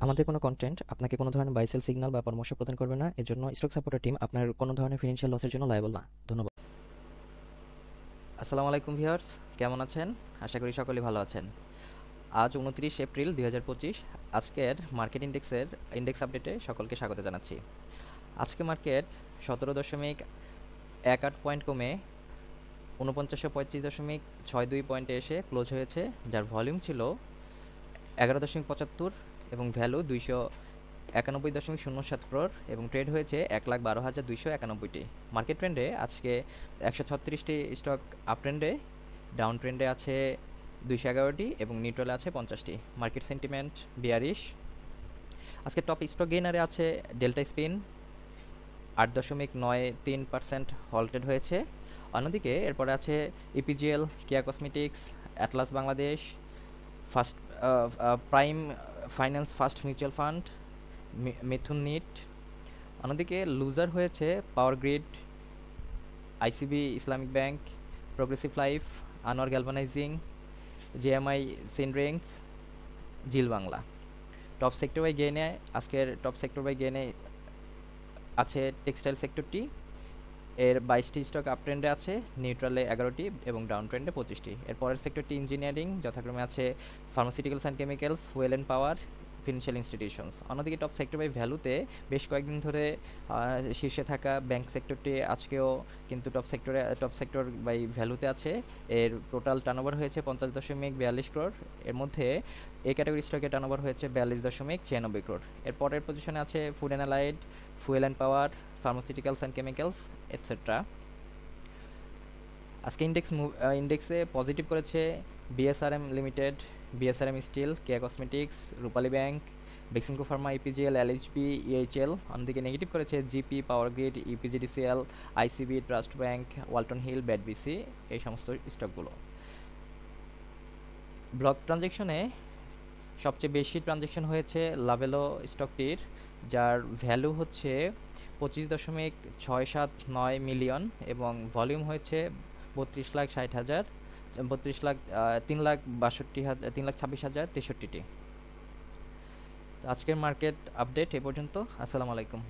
আমাদের কোনো কন্টেন্ট আপনাকে কোনো ধরনের বাই সেল সিগন্যাল বা পরামর্শ প্রদান করবে না। এজন্য স্টক সাপোর্টার টিম আপনার কোনো ধরনের ফিনান্সিয়াল লসের জন্য লায়াবল না। ধন্যবাদ। আসসালামু আলাইকুম ভিউয়ার্স, কেমন আছেন? আশা করি সকলেই ভালো আছেন। আজ 29 এপ্রিল 2025। আজকের মার্কেট ইন্ডেক্স আপডেটে সকলকে স্বাগত জানাচ্ছি। আজকে মার্কেট 17.18 পয়েন্ট কমে 4935.62 পয়েন্টে এসে ক্লোজ হয়েছে, যার ভলিউম ছিল 11.75 এবং ভ্যালু 291.07 crore এবং ট্রেড হয়েছে 1,12,291টি। মার্কেট ট্রেন্ডে আজকে 136টি স্টক আপ ট্রেন্ডে, ডাউন ট্রেন্ডে আছে 211টি এবং নিউট্রালে আছে 50টি। Market sentiment bearish. আজকে টপ স্টক গেইনারে আছে ডেল্টা স্পিন 8.93% হল্টেড হয়েছে। অন্যদিকে এরপরে আছে EPGL, Keya cosmetics, Atlas Bangladesh, first prime finance, first mutual fund, Mithun knit. অন্যদিকে লুজার হয়েছে power grid, ICB Islamic bank, progressive life, Anwar galvanizing, JMI syringes, zeal Bangla. Top sector by গেইনে আজকের টপ সেক্টর বাই গেইনে আছে textile সেক্টরটি, এর 22টি স্টক আপ ট্রেন্ডে আছে, নিউট্রালে 11টি এবং down ট্রেন্ডে 25টি। এর পরের সেক্টরটি ইঞ্জিনিয়ারিং, যথাক্রমে আছে pharmaceuticals and chemicals, fuel and power, financial institutions. অন্যদিকে টপ সেক্টর বাই ভ্যালুতে বেশ কয়েকদিন ধরে শীর্ষে থাকা ব্যাংক সেক্টরটি আজকেও কিন্তু টপ সেক্টর বাই ভ্যালুতে আছে। এর টোটাল টার্নওভার হয়েছে 50.42 crore। এর মধ্যে এই ক্যাটাগরি স্টকের টার্নওভার হয়েছে 42.96 crore। এর পরের পজিশনে আছে food and allied, fuel and power, pharmaceuticals and chemicals etcetera. আজকে ইন্ডেক্সে পজিটিভ করেছে BSRM limited, BSRM steel, Keya cosmetics, Rupali bank, Beximco pharma, EPGL, LHB, EHL. অন্যদিকে নেগেটিভ করেছে GP, power grid, EPGDCL, ICB, trust bank, Walton হিল, ব্যাডবিসি, এই সমস্ত স্টকগুলো। ব্লক ট্রানজ্যাকশনে সবচেয়ে বেশি ট্রানজ্যাকশন হয়েছে লাভেলো স্টকটির, যার ভ্যালু হচ্ছে 25.679 মিলিয়ন এবং ভলিউম হয়েছে 32,60,000, 3,26,063টি। আজকের মার্কেট আপডেট এ পর্যন্ত। আসসালামু আলাইকুম।